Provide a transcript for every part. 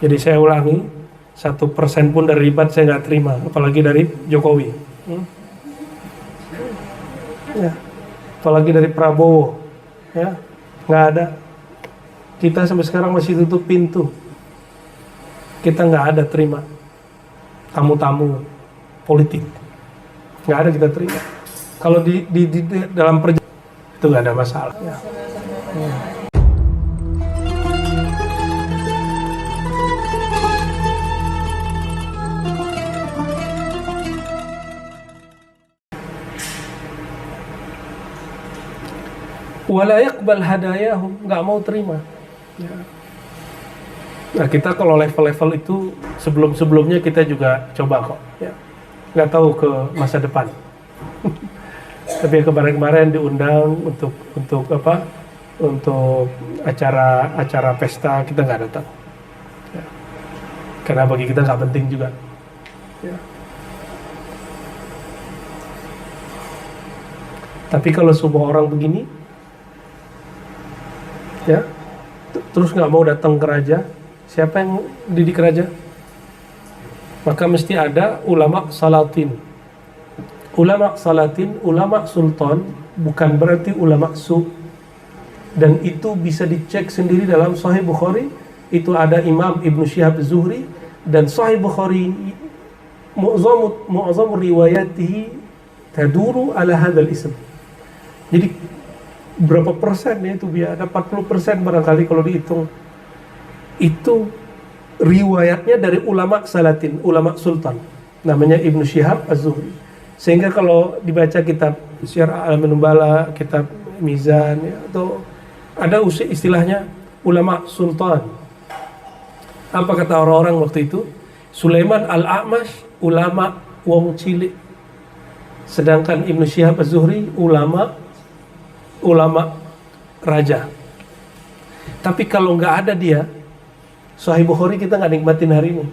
Jadi saya ulangi, 1% pun dari ribat saya nggak terima, apalagi dari Jokowi. Ya. Apalagi dari Prabowo, ya, nggak ada. Kita sampai sekarang masih tutup pintu. Kita nggak ada terima tamu-tamu politik, nggak ada kita terima. Kalau di dalam perjalanan itu nggak ada masalah. Ya. Wala yaqbal hadayahum, nggak mau terima. Ya. Nah kita kalau level-level itu sebelumnya kita juga coba kok, ya. Nggak tahu ke masa depan. Tapi kemarin diundang untuk apa? Untuk acara pesta, kita nggak datang. Ya. Karena bagi kita nggak penting juga. Ya. Tapi kalau semua orang begini, ya, terus nggak mau datang ke raja, siapa yang didik raja? Maka mesti ada ulama salatin. Ulama salatin, ulama sultan, bukan berarti ulama su. Dan itu bisa dicek sendiri dalam Sahih Bukhari. Itu ada Imam Ibnu Syihab Zuhri, dan Sahih Bukhari mu'azamu riwayatihi taduru ala hadzal ism. Jadi berapa persen ya itu biar ada 40% barangkali kalau dihitung. Itu riwayatnya dari ulama salatin, ulama sultan, namanya Ibnu Syihab Az-Zuhri. Sehingga kalau dibaca kitab Syiar Alamin Nubala, kitab Mizan, ya, atau ada istilahnya ulama sultan. Apa kata orang-orang waktu itu? Sulaiman Al-A'mash ulama wong cilik, sedangkan Ibnu Syihab Az-Zuhri ulama raja. Tapi kalau nggak ada dia, Sahih Bukhari kita nggak nikmatin hari ini.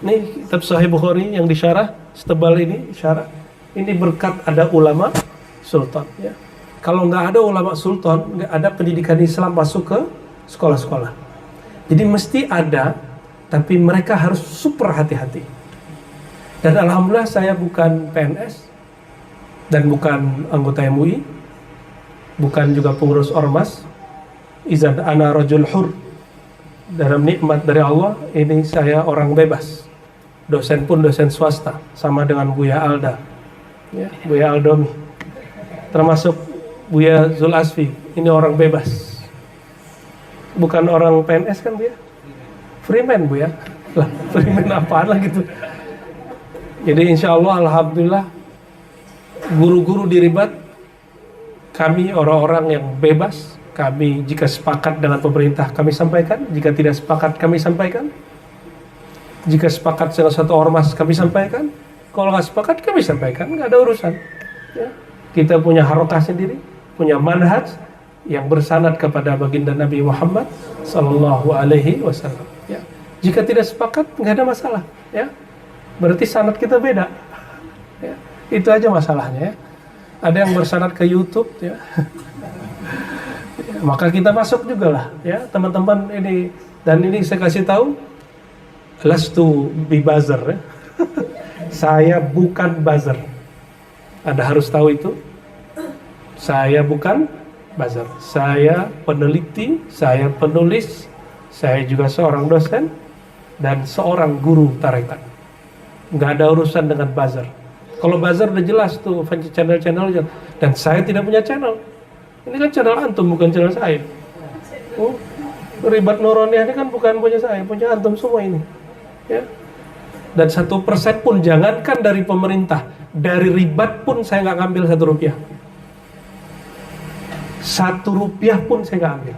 Nih kitab Sahih Bukhari yang disyarah setebal ini, syarah ini berkat ada ulama sultan. Ya. Kalau nggak ada ulama sultan, nggak ada pendidikan Islam masuk ke sekolah-sekolah. Jadi mesti ada, tapi mereka harus super hati-hati. Dan alhamdulillah saya bukan PNS dan bukan anggota MUI, bukan juga pengurus ormas. Izan ana rajul hur, dalam nikmat dari Allah ini saya orang bebas. Dosen pun dosen swasta, sama dengan Buya Alda, ya, Buya Aldomi, termasuk Buya Zul Asfi, ini orang bebas. Bukan orang PNS kan Buya? Freeman Buya. Lah, freeman apaan lah gitu. Jadi insya Allah alhamdulillah guru-guru di Ribat, kami orang-orang yang bebas. Kami jika sepakat dengan pemerintah kami sampaikan, jika tidak sepakat kami sampaikan. Jika sepakat dengan satu ormas kami sampaikan, kalau nggak sepakat kami sampaikan, nggak ada urusan. Ya. Kita punya harokah sendiri, punya manhaj yang bersanad kepada baginda Nabi Muhammad Sallallahu Alaihi Wasallam. Ya. Jika tidak sepakat nggak ada masalah, ya. Berarti sanad kita beda. Ya. Itu aja masalahnya. Ya. Ada yang bersanad ke YouTube, ya. Maka kita masuk juga lah, ya teman-teman ini. Dan ini saya kasih tahu, lastu bi buzzer, ya. Saya bukan buzzer. Anda harus tahu itu. Saya bukan buzzer. Saya peneliti, saya penulis, saya juga seorang dosen dan seorang guru tarekat. Nggak ada urusan dengan buzzer. Kalau buzzer udah jelas tuh channel-channel, dan saya tidak punya channel. Ini kan channel antum, bukan channel saya. Ribat Nuraniah ini kan bukan punya saya, punya antum semua ini. Ya. Dan 1% pun jangankan dari pemerintah, dari Ribat pun saya nggak ngambil 1 rupiah. 1 rupiah pun saya nggak ambil.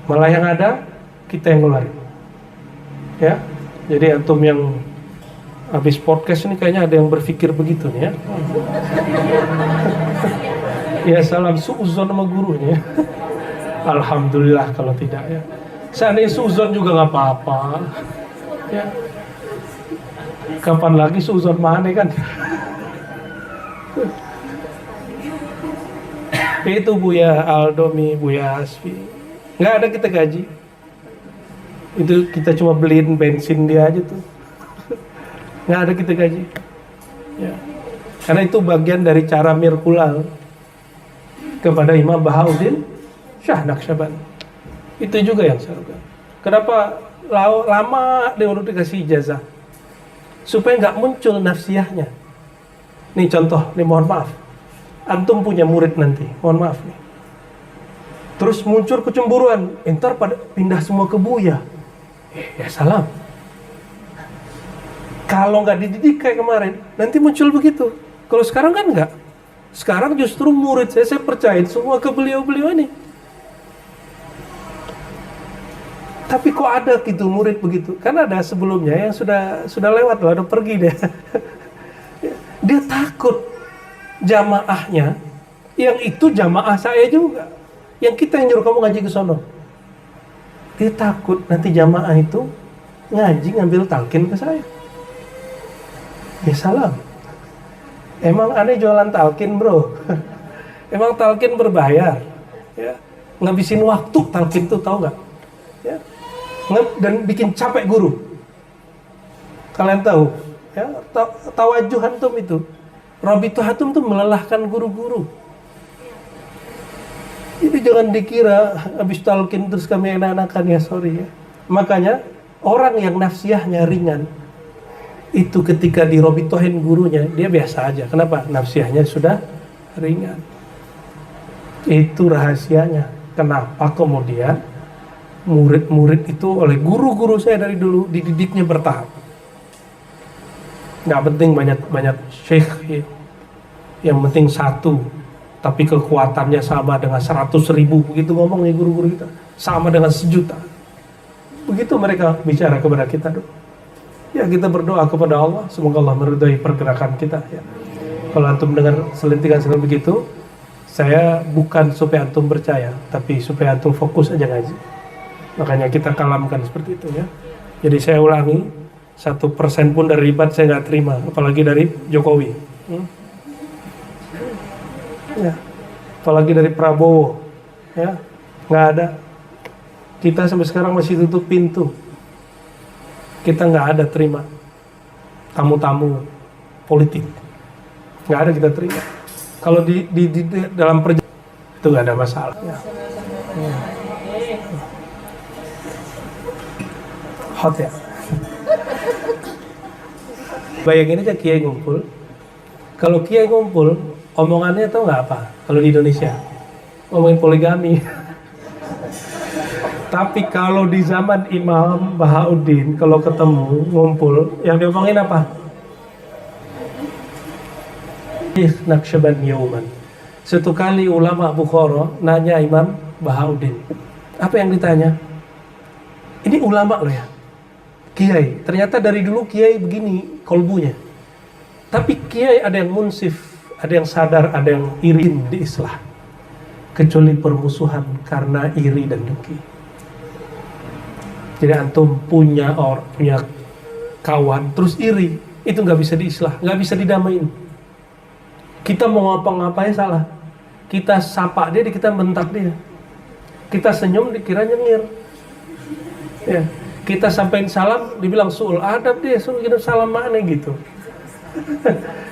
Malah yang ada kita yang ngeluarin. Ya, jadi antum yang habis podcast ini kayaknya ada yang berpikir begitu nih ya. Ya salam suuzon sama gurunya. Alhamdulillah kalau tidak ya. Seandainya suuzon juga nggak apa-apa. Ya. Kapan lagi suuzon mana kan? Itu Buya Aldomi, Buya Asfi. Nggak ada kita gaji. Itu kita cuma beliin bensin dia aja tuh. Nggak ada kita gaji. Ya. Karena itu bagian dari cara Mirkulal kepada Imam Bahauddin Shah Naqsyaband. Itu juga yang saya lakukan. Kenapa lama dia udah dikasih ijazah? Supaya nggak muncul nafsiyahnya. Nih contoh, nih mohon maaf. Antum punya murid nanti, mohon maaf nih. Terus muncul kecemburuan, entar pada pindah semua ke Buya. Ya salam. Kalau nggak dididik kayak kemarin, nanti muncul begitu. Kalau sekarang kan nggak. Sekarang justru murid saya percaya semua ke beliau-beliau ini. Tapi kok ada gitu murid begitu? Kan ada sebelumnya yang sudah lewat loh, udah pergi deh. Dia takut jamaahnya, yang itu jamaah saya juga. Yang kita yang nyuruh kamu ngaji ke sono. Dia takut nanti jamaah itu ngaji ngambil talqin ke saya. Ya salam. Emang aneh jualan talqin bro? Emang talqin berbayar? Ya, ngabisin waktu talqin tuh tahu nggak? Ya, dan bikin capek guru. Kalian tahu? Ya, tawajuh antum itu. Rabituh antum tuh melelahkan guru-guru. Jadi jangan dikira habis talqin terus kami enak-enakan ya, sorry ya. Makanya orang yang nafsiyahnya ringan itu ketika dirobitohin gurunya dia biasa aja. Kenapa? Nafsiyahnya sudah ringan. Itu rahasianya. Kenapa kemudian murid-murid itu oleh guru-guru saya dari dulu dididiknya bertahap. Nggak penting banyak syekh ya. Yang penting satu, tapi kekuatannya sama dengan 100.000. Begitu ngomong nih guru-guru kita, sama dengan 1.000.000. Begitu mereka bicara kepada kita dulu. Ya kita berdoa kepada Allah, semoga Allah meridai pergerakan kita ya. Kalau antum dengar selentingan begitu, saya bukan supaya antum percaya, tapi supaya antum fokus aja ngaji. Makanya kita kalamkan seperti itu ya. Jadi saya ulangi, 1% pun dari ribat saya nggak terima, apalagi dari Jokowi. Ya, apalagi dari Prabowo, ya nggak ada. Kita sampai sekarang masih tutup pintu. Kita nggak ada terima tamu-tamu politik, nggak ada kita terima. Kalau di dalam perjalanan itu nggak ada masalah. Ya. Ya. Hot ya. Bayangin aja kiai ngumpul. Kalau kiai ngumpul, omongannya tau nggak apa? Kalau di Indonesia, ngomongin poligami. Tapi kalau di zaman Imam Bahauddin, kalau ketemu ngumpul, yang diomongin apa? Naqsyaband yauman. Satu kali ulama Bukhara nanya Imam Bahauddin. Apa yang ditanya? Ini ulama loh ya, kiai. Ternyata dari dulu kiai begini kolbunya. Tapi kiai ada yang munsif, ada yang sadar, ada yang iri di islah. Kecuali permusuhan karena iri dan dengki. Jadi antum punya kawan terus iri, itu nggak bisa diislah, nggak bisa didamain. Kita mau ngapa-ngapain salah. Kita sapa dia, kita bentak dia. Kita senyum, dikira nyengir. Ya, kita sampaikan salam, dibilang suul adab dia, suruh kirim salam mana gitu.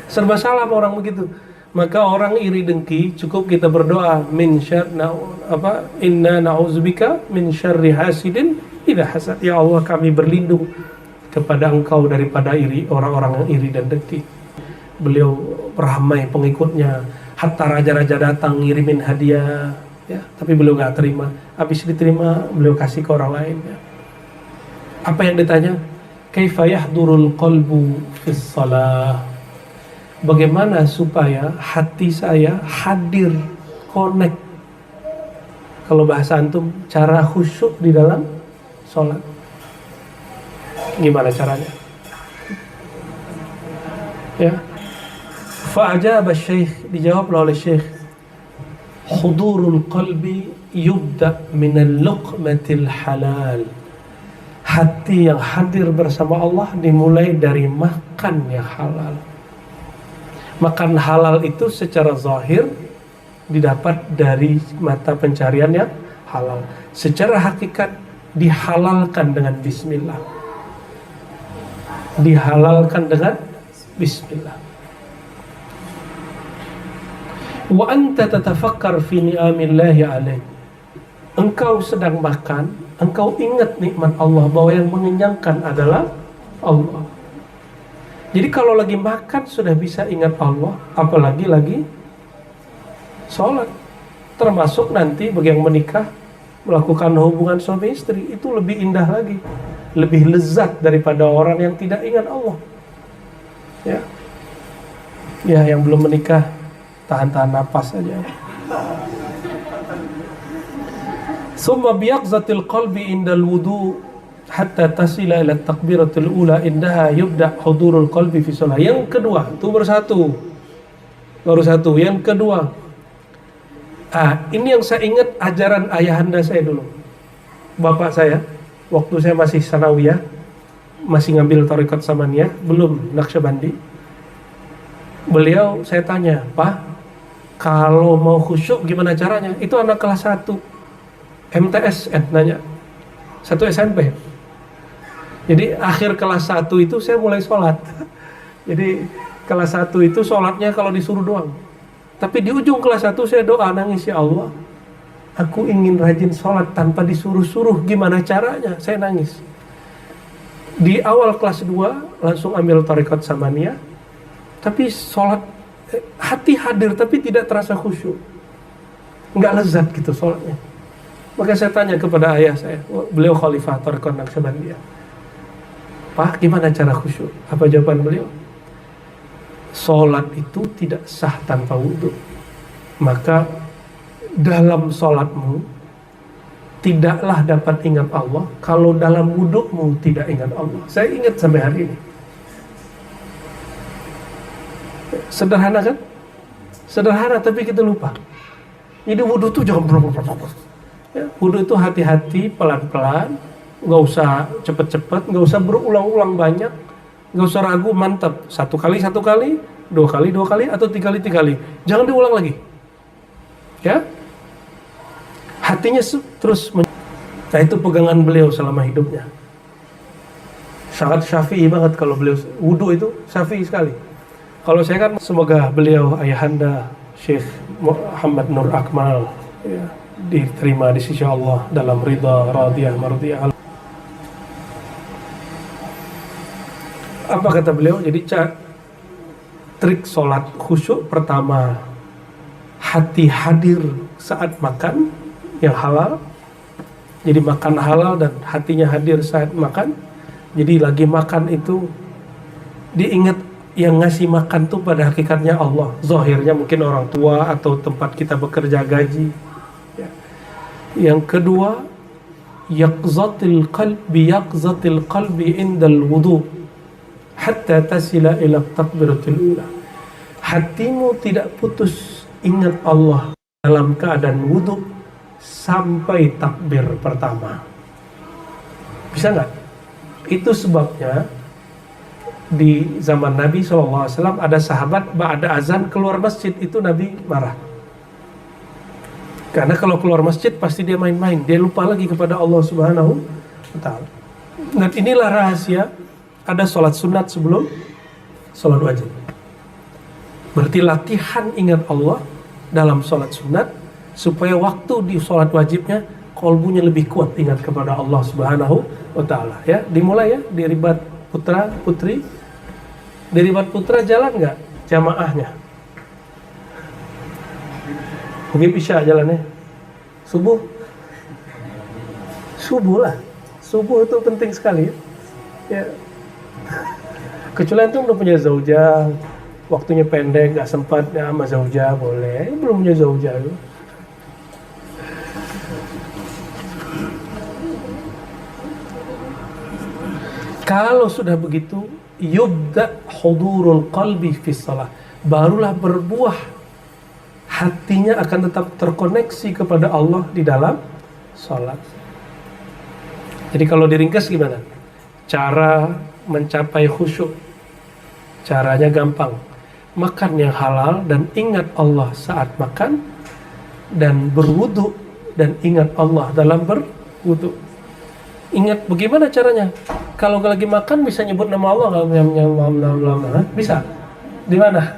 Serba salah orang begitu. Maka orang iri dengki cukup kita berdoa inna na'udzubika min syarri hasidin idza hasad. Ya Allah, kami berlindung kepada Engkau daripada iri orang-orang yang iri dan dengki. Beliau ramai pengikutnya, hatta raja-raja datang ngirimin hadiah ya, tapi beliau nggak terima. Habis diterima beliau kasih ke orang lain ya. Apa yang ditanya? Kaifa yahdurul qalbu fis shalah? Bagaimana supaya hati saya hadir, connect. Kalau bahasa antum, cara khusyuk di dalam sholat. Gimana caranya? Ya. Fa'ajaba Syekh, dijawablah oleh Syekh, hudurul qalbi yubda minal luqmatil halal. Hati yang hadir bersama Allah dimulai dari makan yang halal. Makan halal itu secara zahir didapat dari mata pencarian yang halal. Secara hakikat dihalalkan dengan bismillah. Dihalalkan dengan bismillah. Wa anta tatafakkar fi ni'amillahi alaik. Engkau sedang makan, engkau ingat nikmat Allah, bahwa yang mengenyangkan adalah Allah. Jadi kalau lagi makan sudah bisa ingat Allah, apalagi lagi sholat. Termasuk nanti bagi yang menikah, melakukan hubungan suami istri, itu lebih indah lagi, lebih lezat daripada orang yang tidak ingat Allah. Ya, yang belum menikah tahan-tahan napas saja. Summa biyaqzatil qalbi indal wudu hatta tasila ila takbiratul ula indaha yubda hudurul qalbi fi shalah. Yang kedua, itu baru satu. Yang kedua, ini yang saya ingat ajaran ayahanda saya dulu. Bapak saya, waktu saya masih sanawiyah, masih ngambil tarekat samaniyah, belum Naqsyabandi. Beliau, saya tanya, Pak, kalau mau khusyuk gimana caranya? Itu anak kelas 1 MTS nanya, 1 SMP. Jadi akhir kelas 1 itu saya mulai sholat. Jadi kelas 1 itu sholatnya kalau disuruh doang. Tapi di ujung kelas 1 saya doa, nangis, ya Allah, aku ingin rajin sholat tanpa disuruh-suruh, gimana caranya? Saya nangis. Di awal kelas 2 langsung ambil tarekat samaniyah, tapi sholat hati hadir tapi tidak terasa khusyuk, nggak lezat gitu sholatnya. Maka saya tanya kepada ayah saya, beliau khalifah tarekat Naqsyabandiyah, Pak, gimana cara khusyuk? Apa jawaban beliau? Sholat itu tidak sah tanpa wudhu. Maka dalam sholatmu tidaklah dapat ingat Allah kalau dalam wudhumu tidak ingat Allah. Saya ingat sampai hari ini. Sederhana kan? Sederhana tapi kita lupa. Jadi wudhu itu jangan berapa-berapa. Ya, wudhu itu hati-hati, pelan-pelan, nggak usah cepet-cepet, nggak usah berulang-ulang banyak, nggak usah ragu, mantap. 1 kali, 1 kali, 2 kali, 2 kali, atau 3 kali, 3 kali. Jangan diulang lagi. Ya, hatinya terus. Nah, itu pegangan beliau selama hidupnya. Sangat syafi'i banget kalau beliau wudhu itu syafi'i sekali. Kalau saya kan semoga beliau ayahanda Syekh Muhammad Nur Akmal ya, diterima di sisi Allah dalam ridha radiyah mardiyah. Apa kata beliau? Jadi trik sholat khusyuk pertama, hati hadir saat makan yang halal. Jadi makan halal dan hatinya hadir saat makan. Jadi lagi makan itu diingat yang ngasih makan tuh pada hakikatnya Allah. Zahirnya mungkin orang tua atau tempat kita bekerja gaji. Ya. Yang kedua, yaqzatil qalbi indal wudu hatta tasila ila takbiratul ula. Hatimu tidak putus ingat Allah dalam keadaan wudu sampai takbir pertama. Bisa nggak? Itu sebabnya di zaman Nabi SAW ada sahabat ba'da azan keluar masjid, itu Nabi marah. Karena kalau keluar masjid pasti dia main-main, dia lupa lagi kepada Allah Subhanahu wa ta'ala. Dan inilah rahasia ada sholat sunat sebelum sholat wajib. Berarti latihan ingat Allah dalam sholat sunat supaya waktu di sholat wajibnya kolbunya lebih kuat ingat kepada Allah Subhanahu wa ta'ala. Ya, dimulai ya di ribat putra putri. Di ribat putra jalan nggak jamaahnya? Mungkin isya jalannya, subuh lah. Subuh itu penting sekali ya. Kecuali itu udah punya zaujah, waktunya pendek, nggak sempat ya sama zaujah boleh. Belum punya zaujah itu. Kalau sudah begitu, yubda hudurul qalbi fi shalah, barulah berbuah, hatinya akan tetap terkoneksi kepada Allah di dalam salat. Jadi kalau diringkas gimana? Cara mencapai khusyuk, caranya gampang. Makan yang halal dan ingat Allah saat makan, dan berwudu dan ingat Allah dalam berwudu. Ingat bagaimana caranya? Kalau lagi makan bisa nyebut nama Allah nggak? Hah? Bisa. Di mana?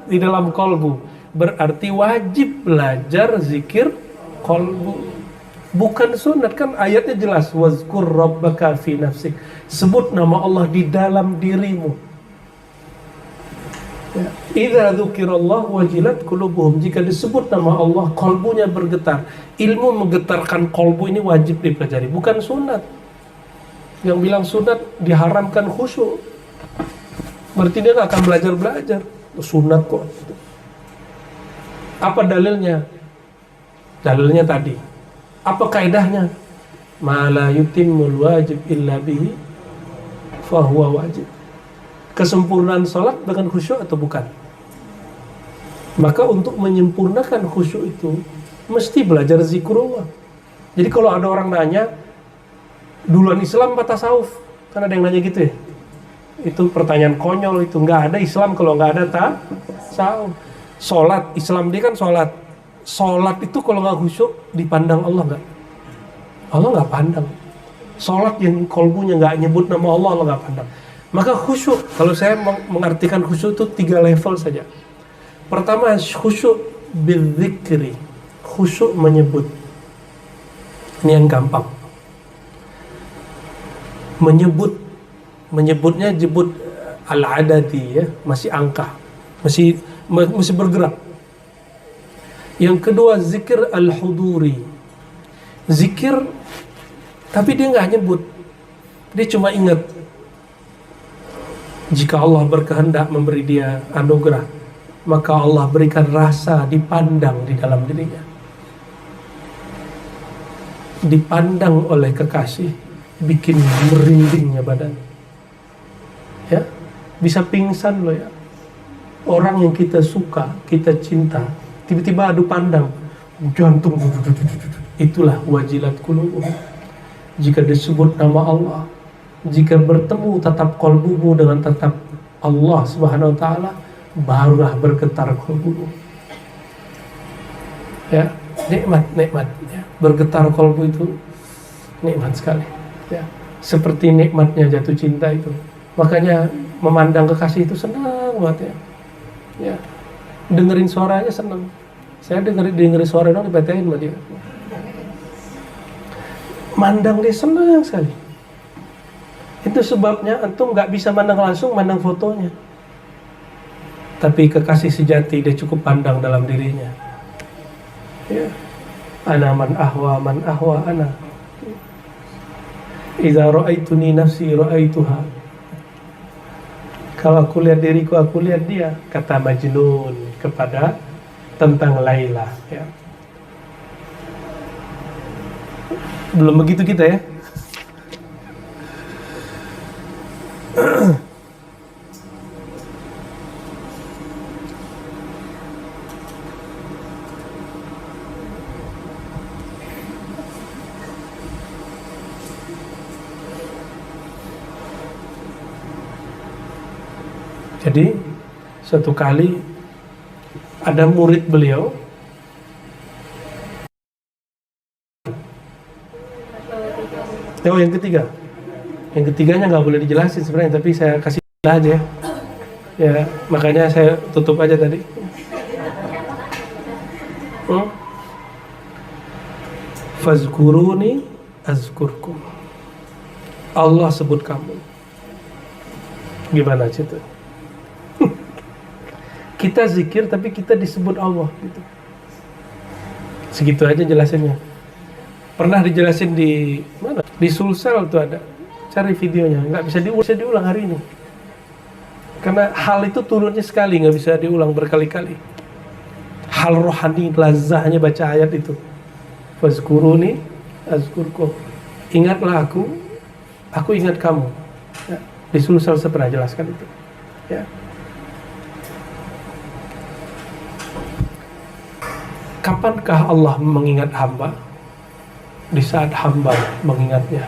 Di dalam kolbu. Berarti wajib belajar zikir kolbu. Bukan sunat, kan ayatnya jelas. Wazkur rabbaka fi nafsik. Sebut nama Allah di dalam dirimu. Ya. Idza dzukirallah wajilat qulubuhum. Jika disebut nama Allah, kolbunya bergetar. Ilmu menggetarkan kolbu ini wajib dipelajari, bukan sunat. Yang bilang sunat diharamkan khusyuk, berarti dia nggak akan belajar. Sunat kok. Apa dalilnya? Dalilnya tadi. Apa kaidahnya? Ma la yutimmul wajib illa bihi fahuwa wajib. Kesempurnaan sholat dengan khusyuk atau bukan? Maka untuk menyempurnakan khusyuk itu mesti belajar zikrullah. Jadi kalau ada orang nanya, duluan Islam apa tasawuf? Kan ada yang nanya gitu ya. Itu pertanyaan konyol itu. Nggak ada Islam kalau nggak ada tasawuf. Sholat, Islam dia kan sholat. Sholat itu kalau nggak khusyuk dipandang Allah nggak? Allah nggak pandang. Sholat yang kolbunya nggak nyebut nama Allah, Allah nggak pandang. Maka khusyuk, kalau saya mengartikan khusyuk itu 3 level saja. Pertama, khusyuk bidzikri, khusyuk menyebut. Ini yang gampang. Menyebutnya jebut al-adadi ya, masih angka, masih bergerak. Yang kedua, zikir al-huduri. Zikir tapi dia nggak nyebut. Dia cuma ingat. Jika Allah berkehendak memberi dia anugerah, maka Allah berikan rasa dipandang di dalam dirinya. Dipandang oleh kekasih, bikin merindingnya badan. Ya, bisa pingsan loh ya. Orang yang kita suka, kita cinta, tiba-tiba adu pandang, jantung. Itulah wajilat qulubuhum. Jika disebut nama Allah, jika bertemu tatap kolbumu dengan tatap Allah Subhanahu wa taala, barulah bergetar kolbumu. Ya, nikmat ya. Bergetar kolbu itu nikmat sekali. Ya, seperti nikmatnya jatuh cinta itu. Makanya memandang kekasih itu senang banget ya. Ya. Dengerin suaranya senang. Saya dengerin suara dong dibacain sama dia. Mandang dia senang sekali. Itu sebabnya antum nggak bisa mandang langsung, mandang fotonya. Tapi kekasih sejati dia cukup pandang dalam dirinya. Ya. Ana man ahwa ana. Idza ra'aituni nafsi ra'aituha. Kalau aku lihat diriku, aku lihat dia, kata Majnun kepada tentang Laila ya. Belum begitu kita ya. Jadi suatu kali ada murid beliau yang ketiganya nggak boleh dijelasin sebenarnya, tapi saya kasih aja ya, makanya saya tutup aja tadi. Fazkuruni azkurkum. Allah sebut kamu. Gimana itu? Kita zikir tapi kita disebut Allah gitu. Segitu aja jelasinnya. Pernah dijelasin di mana? Di Sulsel tuh ada. Cari videonya, nggak bisa diulang hari ini. Karena hal itu turunnya sekali, nggak bisa diulang berkali-kali. Hal rohani, lazahnya baca ayat itu. Fazkuruni azkurkum. Ingatlah aku ingat kamu. Ya, di Sulsel saya pernah jelaskan itu. Ya. Kapankah Allah mengingat hamba? Di saat hamba mengingatnya.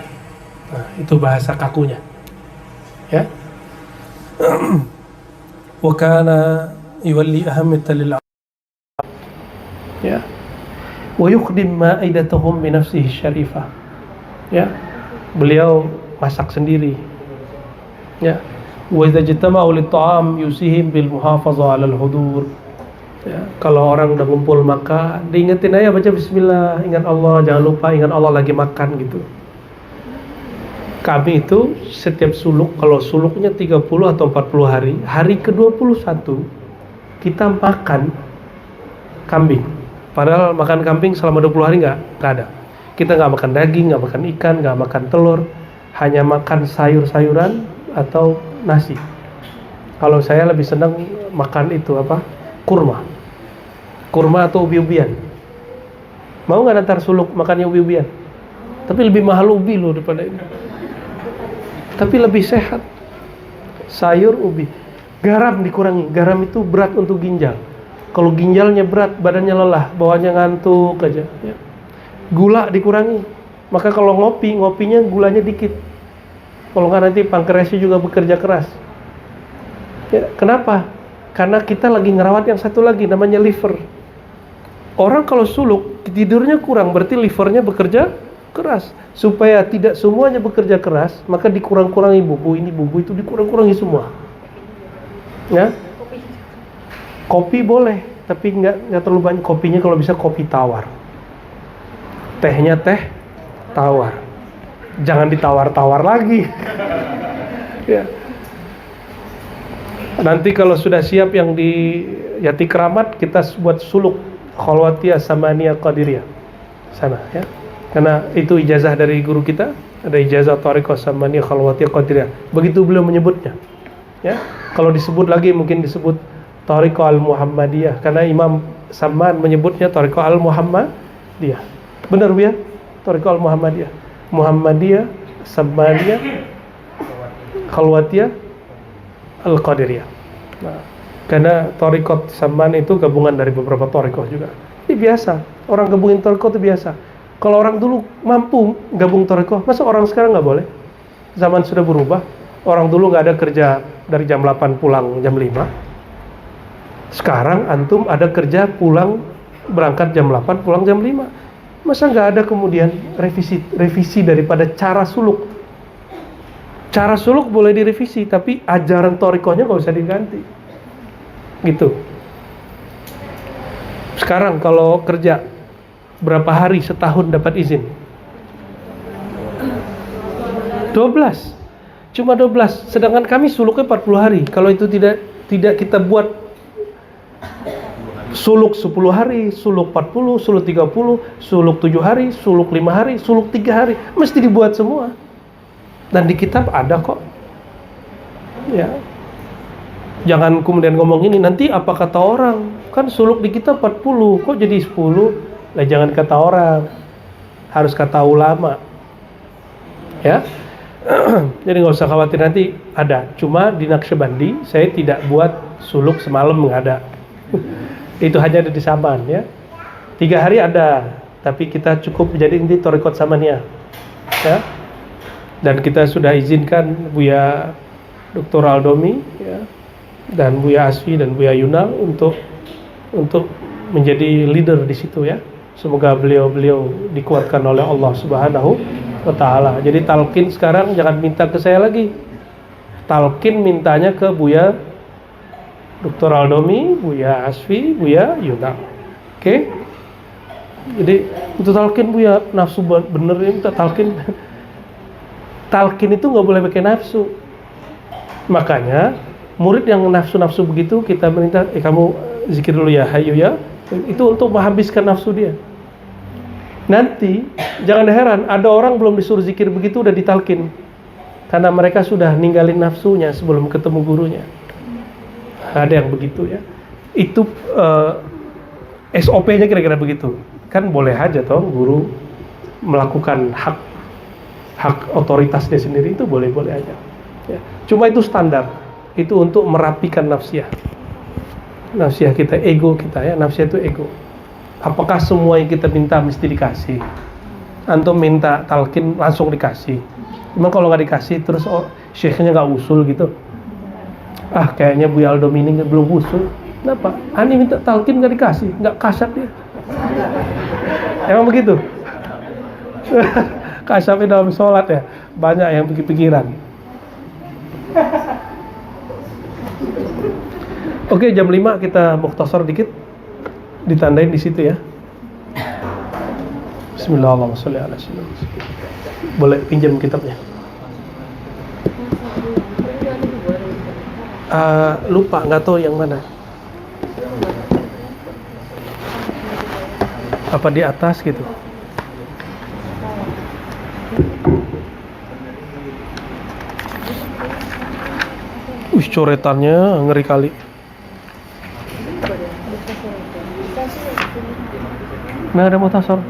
Nah, itu bahasa kakunya. Ya. Wa kana yuwalli ahamata lil ya. Wa yuqdim ma'idatuhum bi nafsihi syarifah. Ya. beliau masak sendiri. Ya. Wa idza jitama'u lit-ta'am yusihim bil muhafazah 'alal hudur. Ya, kalau orang udah ngumpul makan, diingetin aja baca bismillah, ingat Allah, jangan lupa ingat Allah lagi makan gitu. Kami itu setiap suluk, kalau suluknya 30 atau 40 hari, hari ke-21 kita makan kambing. Padahal makan kambing selama 20 hari nggak ada. Kita nggak makan daging, nggak makan ikan, nggak makan telur, hanya makan sayur-sayuran atau nasi. Kalau saya lebih senang makan itu apa? Kurma atau ubi-ubian. Mau nggak nanti suluk makannya ubi-ubian? Tapi lebih mahal ubi loh daripada ini. Tapi lebih sehat. Sayur ubi. Garam dikurangi. Garam itu berat untuk ginjal. Kalau ginjalnya berat, badannya lelah, bawaannya ngantuk aja. Ya. Gula dikurangi. Maka kalau ngopinya gulanya dikit. Kalau nggak nanti pankreasnya juga bekerja keras. Ya, kenapa? Karena kita lagi ngerawat yang satu lagi, namanya liver. Orang kalau suluk, tidurnya kurang, berarti livernya bekerja keras. Supaya tidak semuanya bekerja keras, maka dikurang-kurangi bumbu ini, bumbu itu dikurang-kurangi semua. Ya? Kopi boleh, tapi nggak terlalu banyak. Kopinya kalau bisa kopi tawar. Tehnya teh tawar. Jangan ditawar-tawar lagi. Ya. Nanti kalau sudah siap yang di Yati Keramat, kita buat suluk Khalwatiyah Samaniyah Qadiriyah sana ya. Karena itu ijazah dari guru kita, ada ijazah Thariqah Samaniyah Khalwatiyah Qadiriyah. Begitu beliau menyebutnya. Ya. Kalau disebut lagi mungkin disebut Thariqah Al-Muhammadiyah, karena Imam Saman menyebutnya Thariqah Al-Muhammadiyah. Benar Bu ya? Thariqah Al-Muhammadiyah. Muhammadiyah Samaniyah Khalwatiyah Al-Qadiriyah. Nah, karena Thariqat Saman itu gabungan dari beberapa thariqah juga. Ini biasa, orang gabungin thariqah itu biasa. Kalau orang dulu mampu gabung thariqah, masa orang sekarang nggak boleh? Zaman sudah berubah. Orang dulu nggak ada kerja dari jam 8 pulang jam 5. Sekarang antum ada kerja pulang berangkat jam 8 pulang jam 5. Masa nggak ada kemudian revisi daripada cara suluk? Cara suluk boleh direvisi, tapi ajaran thariqahnya nggak usah diganti. Gitu. Sekarang kalau kerja berapa hari setahun dapat izin? 12. Cuma 12. Sedangkan kami suluknya 40 hari. Kalau itu tidak kita buat suluk 10 hari, suluk 40, suluk 30, suluk 7 hari, suluk 5 hari, suluk 3 hari, mesti dibuat semua. Dan di kitab ada kok. Ya. Jangan kemudian ngomong ini, nanti apa kata orang? Kan suluk di kitab 40, kok jadi 10? Lah jangan kata orang. Harus kata ulama. Ya. Jadi nggak usah khawatir, nanti ada. Cuma di Naqsyabandi saya tidak buat suluk semalam, nggak ada. Itu hanya ada di Saman ya. 3 hari ada, tapi kita cukup jadi inti Thariqat Samaniyah. Ya. Dan kita sudah izinkan Buya Dr. Aldomi ya, dan Buya Asfi dan Buya Yunal untuk menjadi leader di situ ya. Semoga beliau dikuatkan oleh Allah Subhanahu wa taala. Jadi talqin sekarang jangan minta ke saya lagi. Talqin mintanya ke Buya Dr. Aldomi, Buya Asfi, Buya Yunal. Oke? Jadi untuk talqin Buya nafsu bener ini minta talqin. Talqin itu nggak boleh pakai nafsu. Makanya murid yang nafsu begitu kita minta, kamu zikir dulu ya hayu ya. Itu untuk menghabiskan nafsu dia. Nanti jangan heran ada orang belum disuruh zikir begitu udah ditalkin, karena mereka sudah ninggalin nafsunya sebelum ketemu gurunya. Ada yang begitu ya. Itu SOP-nya kira-kira begitu. Kan boleh aja toh guru melakukan hak otoritasnya sendiri, itu boleh-boleh aja ya. Cuma itu standar, itu untuk merapikan nafsiyah kita, ego kita ya. Nafsiyah itu ego. Apakah semua yang kita minta mesti dikasih? Antum minta talqin langsung dikasih. Cuma kalau nggak dikasih terus syekhnya nggak usul gitu, kayaknya Buya Aldomi ini belum usul. Kenapa? Ani minta talqin nggak dikasih, nggak kasat dia. Emang begitu? Kasyafnya dalam sholat ya, banyak yang pikir-pikiran. Oke, jam 5 kita mukhtasar dikit, ditandain di situ ya. Bismillahirrahmanirrahim. Boleh pinjam kitabnya? Lupa, nggak tahu yang mana. Apa di atas gitu? Coretannya ngeri kali. Nah, ada mukhtasar.